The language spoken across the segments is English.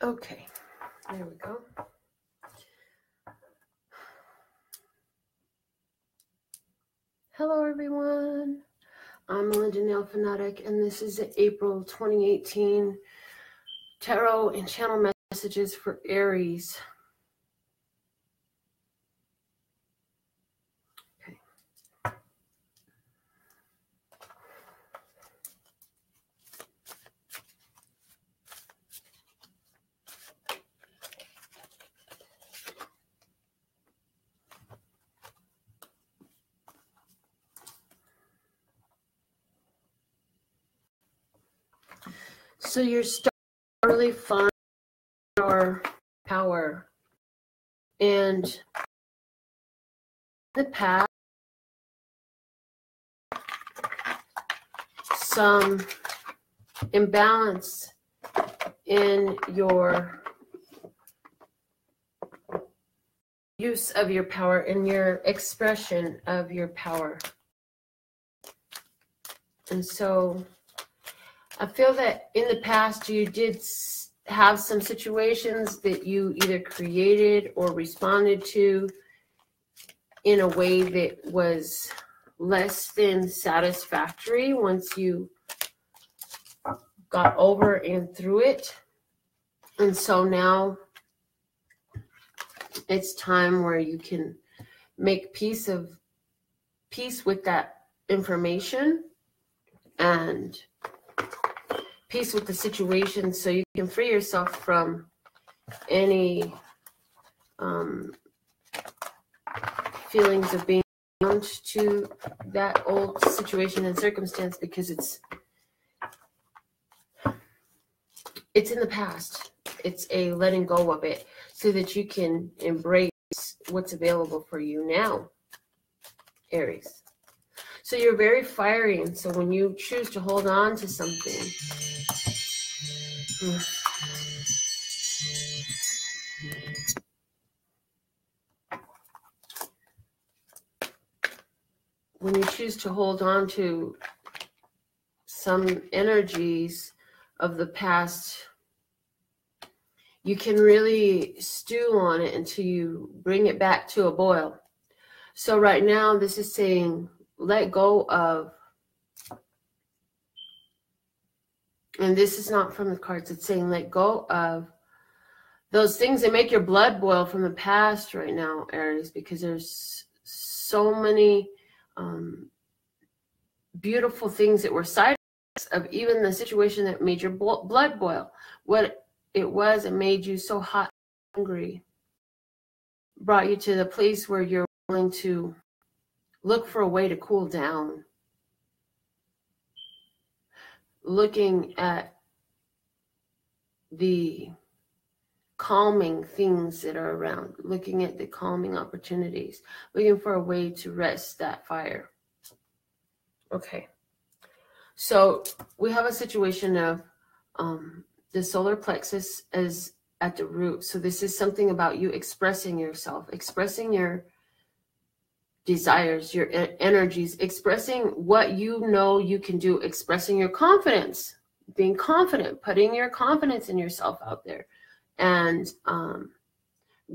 Okay, there we go. Hello, everyone. I'm Melinda, NailFanatic, and this is the April 2018 Tarot and Channel Messages for Aries. Okay. So you're starting to really find your power, and in the past, some imbalance in your use of your power and your expression of your power. And so I feel that in the past you did have some situations that you either created or responded to in a way that was less than satisfactory once you got over and through it. And so now it's time where you can make peace with that information and peace with the situation, so you can free yourself from any feelings of being bound to that old situation and circumstance, because it's in the past. It's a letting go of it so that you can embrace what's available for you now, Aries. So you're very fiery, and so when you choose to hold on to something, when you choose to hold on to some energies of the past, you can really stew on it until you bring it back to a boil. So right now, this is saying, let go of, and this is not from the cards, it's saying let go of those things that make your blood boil from the past right now, Aries, because there's so many beautiful things that were side effects of even the situation that made your blood boil. What it was, it made you so hot and hungry, brought you to the place where you're willing to look for a way to cool down, looking at the calming things that are around, looking at the calming opportunities, looking for a way to rest that fire. Okay, so we have a situation of the solar plexus is at the root. So this is something about you expressing yourself, expressing your desires, your energies, expressing what you know you can do, expressing your confidence, being confident, putting your confidence in yourself out there, and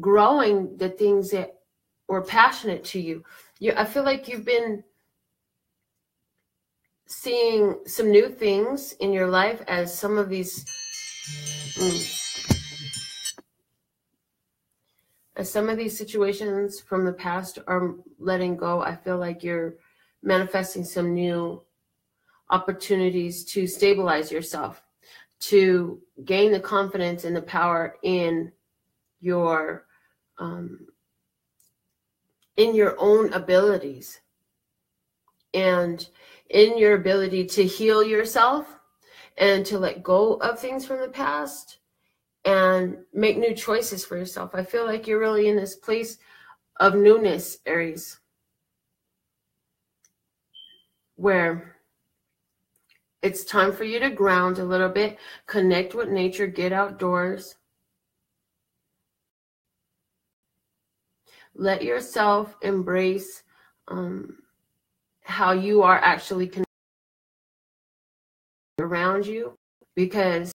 growing the things that were passionate to you. I feel like you've been seeing some new things in your life as some of these as some of these situations from the past are letting go. I feel like you're manifesting some new opportunities to stabilize yourself, to gain the confidence and the power in your own abilities, and in your ability to heal yourself and to let go of things from the past and make new choices for yourself. I feel like you're really in this place of newness, Aries, where it's time for you to ground a little bit, connect with nature, get outdoors. Let yourself embrace how you are actually connected around you, because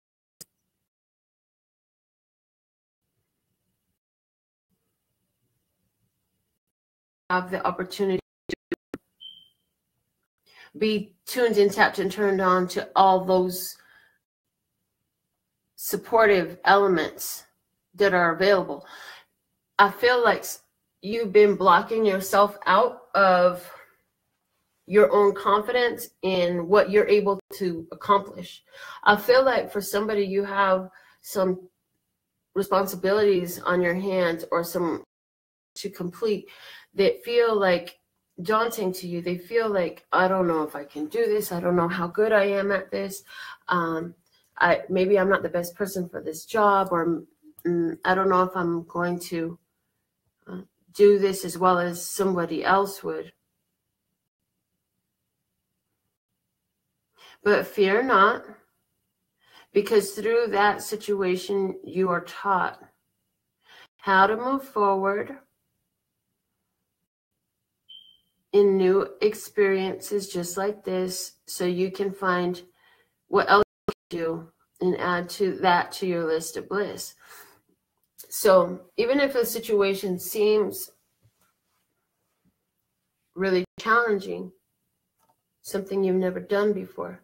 have the opportunity to be tuned in, tapped, and turned on to all those supportive elements that are available. I feel like you've been blocking yourself out of your own confidence in what you're able to accomplish. I feel like for somebody, you have some responsibilities on your hands or some to complete that feel like daunting to you. They feel like, I don't know if I can do this. I don't know how good I am at this. Maybe I'm not the best person for this job, or I don't know if I'm going to do this as well as somebody else would. But fear not, because through that situation, you are taught how to move forward in new experiences just like this, so you can find what else you can do and add to that to your list of bliss. So even if a situation seems really challenging, something you've never done before,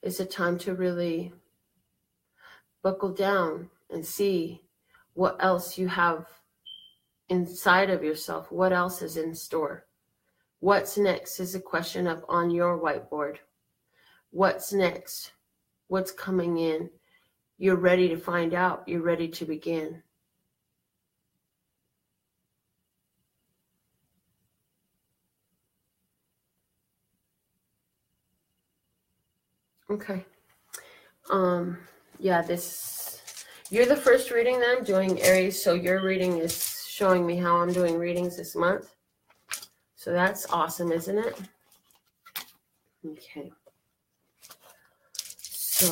it's a time to really buckle down and see what else you have inside of yourself, what else is in store. What's next is a question up on your whiteboard. What's next? What's coming in? You're ready to find out. You're ready to begin. Okay. Yeah, you're the first reading that I'm doing, Aries, so your reading is showing me how I'm doing readings this month. So that's awesome, isn't it? Okay. So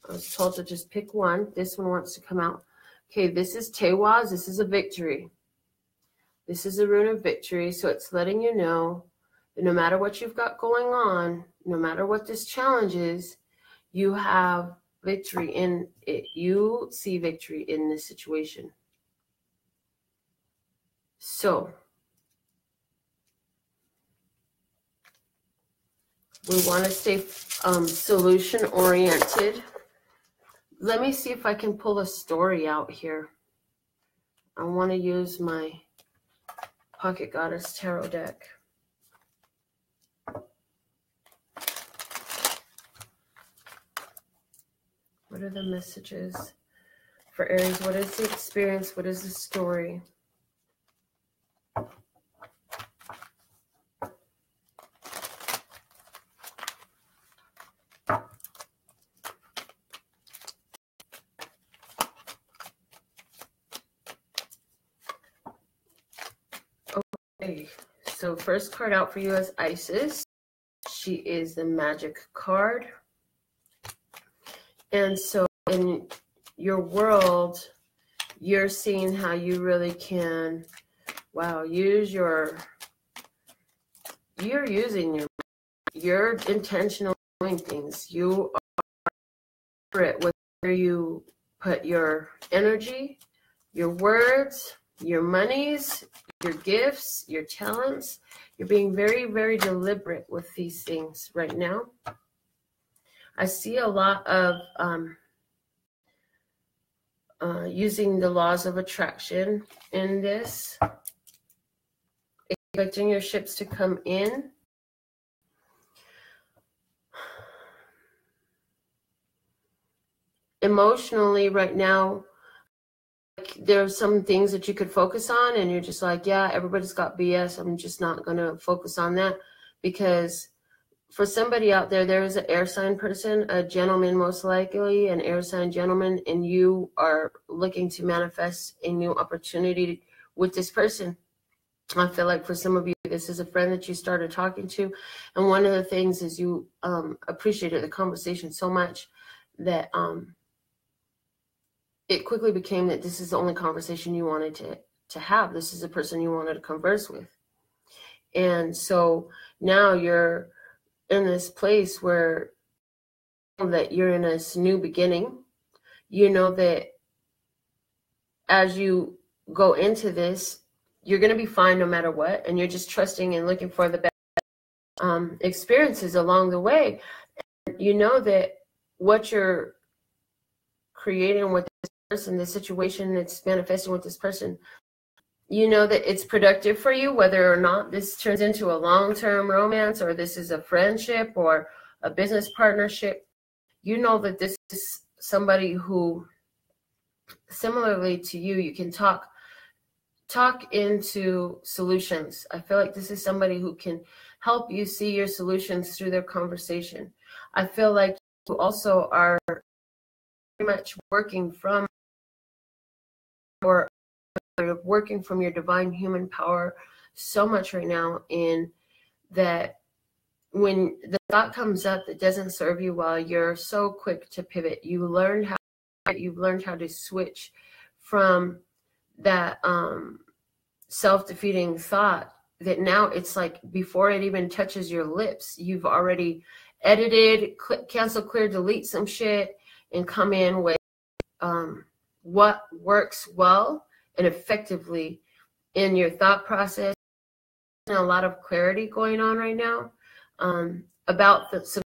I was told to just pick one. This one wants to come out. Okay, this is Tewaz. This is a victory. This is a rune of victory. So it's letting you know that no matter what you've got going on, no matter what this challenge is, you have victory in it. You see victory in this situation. So we want to stay solution oriented. Let me see if I can pull a story out here. I want to use my Pocket Goddess Tarot deck. What are the messages for Aries? What is the experience? What is the story? Okay, so first card out for you is Isis. She is the magic card. And so in your world, you're seeing how you really can, use you're using you're intentional doing things. You are it with where you put your energy, your words, your monies, your gifts, your talents. You're being very, very deliberate with these things right now. I see a lot of using the laws of attraction in this, expecting your ships to come in. Emotionally, right now, there are some things that you could focus on, and you're just like, yeah, everybody's got BS. I'm just not going to focus on that, because for somebody out there, there is an air sign person, a gentleman, most likely an air sign gentleman, and you are looking to manifest a new opportunity with this person. I feel like for some of you, this is a friend that you started talking to, and one of the things is you appreciated the conversation so much that it quickly became that this is the only conversation you wanted to have. This is a person you wanted to converse with. And so now you're in this place where that you're in this new beginning. You know that as you go into this, you're going to be fine no matter what, and you're just trusting and looking for the best experiences along the way. And you know that what you're creating with this person, the situation that's manifesting with this person, you know that it's productive for you, whether or not this turns into a long-term romance, or this is a friendship or a business partnership. You know that this is somebody who, similarly to you, you can talk into solutions. I feel like this is somebody who can help you see your solutions through their conversation. I feel like you also are pretty much working from your divine human power so much right now, in that when the thought comes up that doesn't serve you well, you're so quick to pivot. You've learned how to switch from that self-defeating thought, that now it's like before it even touches your lips, you've already edited, cancel, clear, delete some shit, and come in with what works well and effectively in your thought process. And a lot of clarity going on right now about some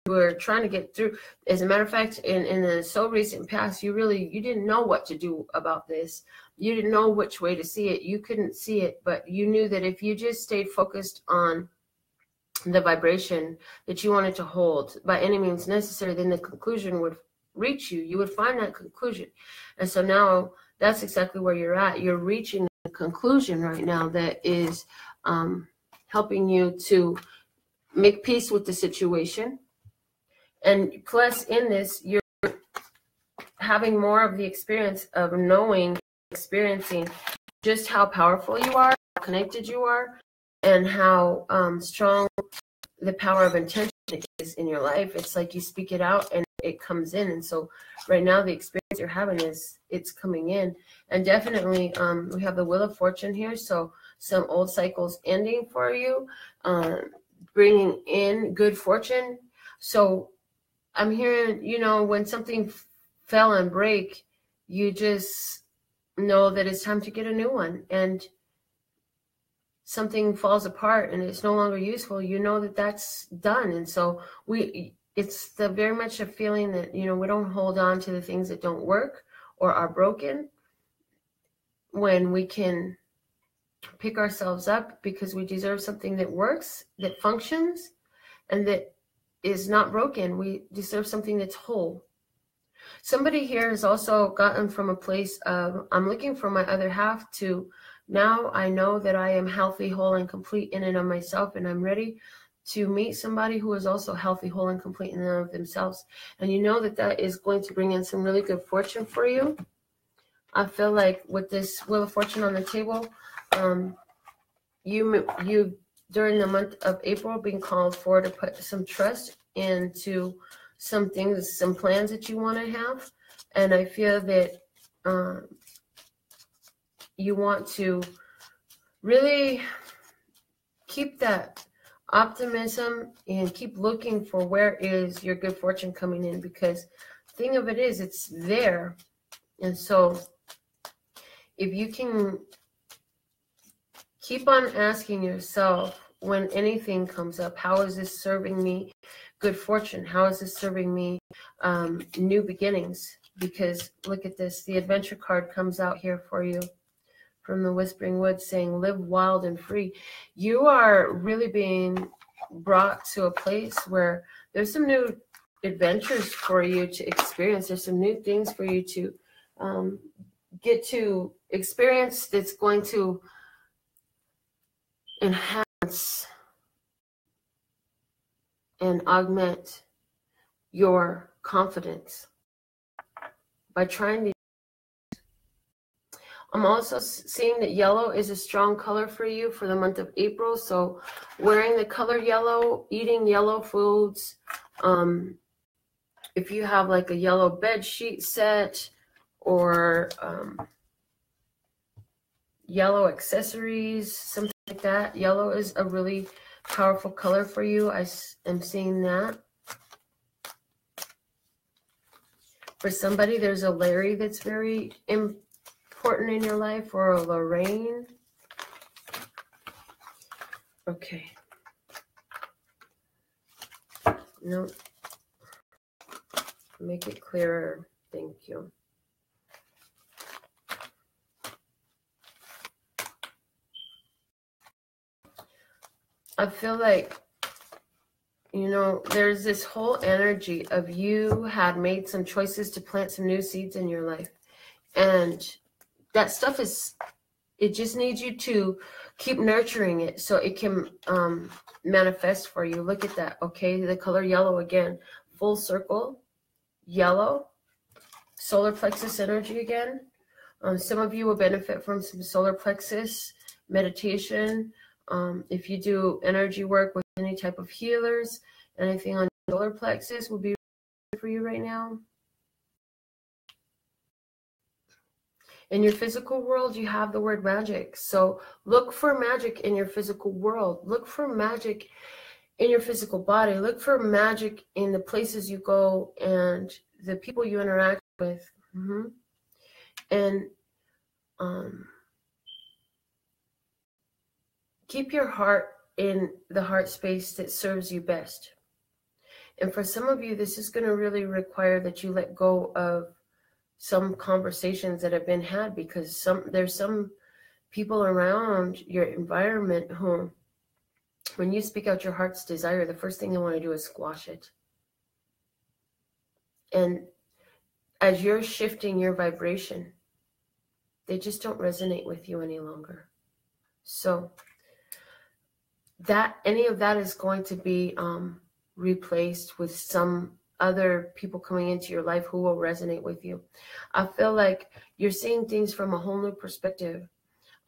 we're trying to get through. As a matter of fact, in the so recent past, you didn't know what to do about this. You didn't know which way to see it. You couldn't see it, but you knew that if you just stayed focused on the vibration that you wanted to hold by any means necessary, then the conclusion would reach you. You would find that conclusion. And so now that's exactly where you're at. You're reaching a conclusion right now that is helping you to make peace with the situation. And plus, in this, you're having more of the experience of experiencing just how powerful you are, how connected you are, and how strong the power of intention is in your life. It's like you speak it out and it comes in. And so right now, the experience you're having it's coming in. And definitely, we have the Wheel of Fortune here. So some old cycles ending for you, bringing in good fortune. So I'm hearing, when something fell and break, you just know that it's time to get a new one. And something falls apart and it's no longer useful, you know that that's done. And so it's very much a feeling that, we don't hold on to the things that don't work or are broken, when we can pick ourselves up because we deserve something that works, that functions, and that is not broken. We deserve something that's whole. Somebody here has also gotten from a place of, I'm looking for my other half, to now I know that I am healthy, whole, and complete in and of myself, and I'm ready to meet somebody who is also healthy, whole, and complete in and of themselves. And you know that that is going to bring in some really good fortune for you. I feel like with this Wheel of Fortune on the table, you during the month of April being called for to put some trust into some things, some plans that you want to have. And I feel that you want to really keep that optimism and keep looking for where is your good fortune coming in, because the thing of it is, it's there. And so if you can keep on asking yourself when anything comes up, how is this serving me good fortune? How is this serving me new beginnings? Because look at this, the adventure card comes out here for you from the Whispering Woods, saying live wild and free. You are really being brought to a place where there's some new adventures for you to experience. There's some new things for you to get to experience that's going to enhance and augment your confidence by trying to. I'm also seeing that yellow is a strong color for you for the month of April. So wearing the color yellow, eating yellow foods, if you have like a yellow bed sheet set or yellow accessories, something like that. Yellow is a really powerful color for you. I am seeing that. For somebody, there's a Larry that's very important important in your life for Lorraine? Okay. No. Make it clearer. Thank you. I feel like, you know, there's this whole energy of you had made some choices to plant some new seeds in your life. And that stuff is, it just needs you to keep nurturing it so it can manifest for you. Look at that, okay? The color yellow again. Full circle, yellow, solar plexus energy again. Some of you will benefit from some solar plexus meditation. If you do energy work with any type of healers, anything on solar plexus will be for you right now. In your physical world, you have the word magic. So look for magic in your physical world. Look for magic in your physical body. Look for magic in the places you go and the people you interact with. And keep your heart in the heart space that serves you best. And for some of you, this is going to really require that you let go of some conversations that have been had, because there's some people around your environment who, when you speak out your heart's desire, the first thing they want to do is squash it. And as you're shifting your vibration, they just don't resonate with you any longer. So that any of that is going to be replaced with some other people coming into your life who will resonate with you. I feel like you're seeing things from a whole new perspective.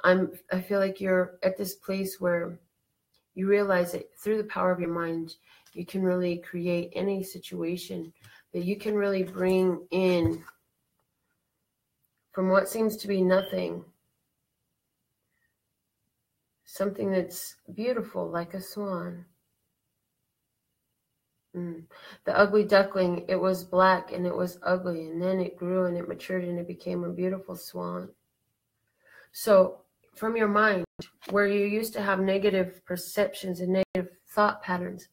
I feel like you're at this place where you realize that through the power of your mind, you can really create any situation, that you can really bring in from what seems to be nothing, something that's beautiful like a swan. The ugly duckling, it was black and it was ugly, and then it grew and it matured and it became a beautiful swan. So from your mind, where you used to have negative perceptions and negative thought patterns,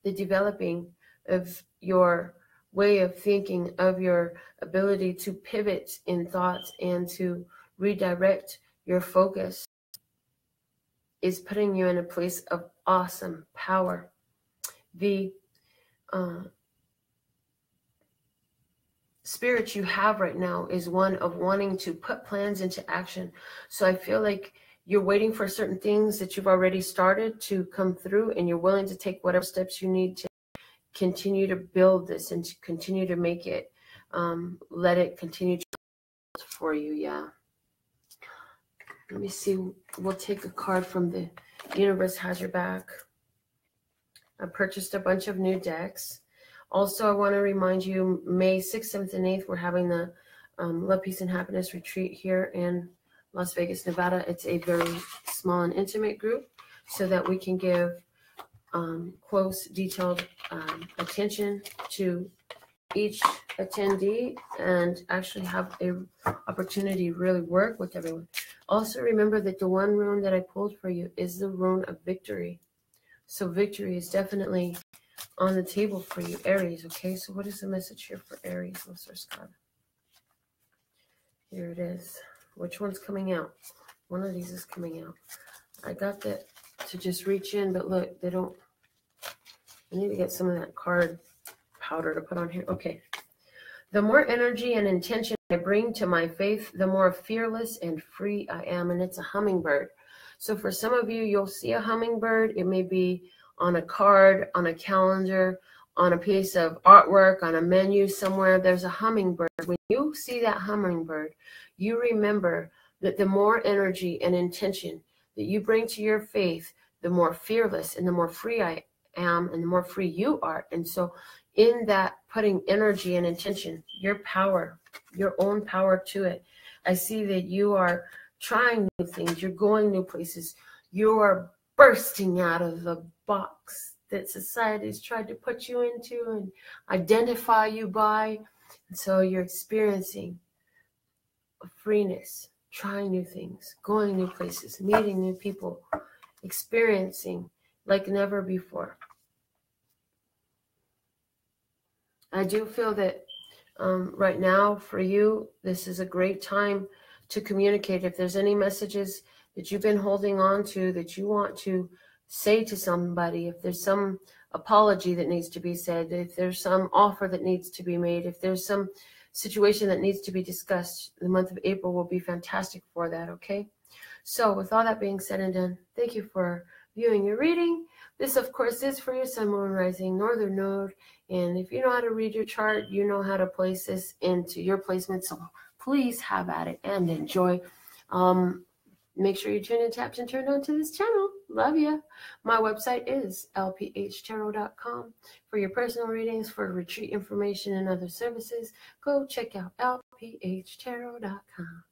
the developing of your way of thinking, of your ability to pivot in thoughts and to redirect your focus, is putting you in a place of awesome power. The spirit you have right now is one of wanting to put plans into action. So I feel like you're waiting for certain things that you've already started to come through, and you're willing to take whatever steps you need to continue to build this and to continue to make it, let it continue to build for you. Yeah. Let me see. We'll take a card from the universe has your back. I purchased a bunch of new decks. Also, I want to remind you, May 6th, 7th, and 8th, we're having the Love, Peace, and Happiness retreat here in Las Vegas, Nevada. It's a very small and intimate group so that we can give close, detailed attention to each attendee and actually have an opportunity to really work with everyone. Also, remember that the one rune that I pulled for you is the rune of victory. So victory is definitely on the table for you, Aries. Okay, so what is the message here for Aries? What's our card? Here it is. Which one's coming out? One of these is coming out. I got that to just reach in, but look, they don't. I need to get some of that card powder to put on here. Okay. The more energy and intention I bring to my faith, the more fearless and free I am. And it's a hummingbird. So for some of you, you'll see a hummingbird. It may be on a card, on a calendar, on a piece of artwork, on a menu somewhere. There's a hummingbird. When you see that hummingbird, you remember that the more energy and intention that you bring to your faith, the more fearless and the more free I am and the more free you are. And so in that putting energy and intention, your power, your own power to it, I see that you are trying new things. You're going new places. You are bursting out of the box that society's tried to put you into and identify you by. And so you're experiencing freeness, trying new things, going new places, meeting new people, experiencing like never before. I do feel that right now for you, this is a great time to communicate. If there's any messages that you've been holding on to that you want to say to somebody, if there's some apology that needs to be said, if there's some offer that needs to be made, if there's some situation that needs to be discussed, the month of April will be fantastic for that, okay? So with all that being said and done, thank you for viewing your reading. This, of course, is for your sun, moon, rising, northern node. And if you know how to read your chart, you know how to place this into your placement. So please have at it and enjoy. Make sure you tune in, tapped, and turned on to this channel. Love you. My website is LPHtarot.com. For your personal readings, for retreat information and other services, go check out LPHtarot.com.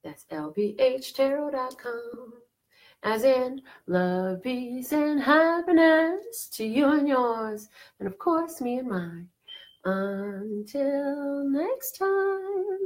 That's LPHtarot.com. As in love, peace, and happiness to you and yours, and of course me and mine. Until next time.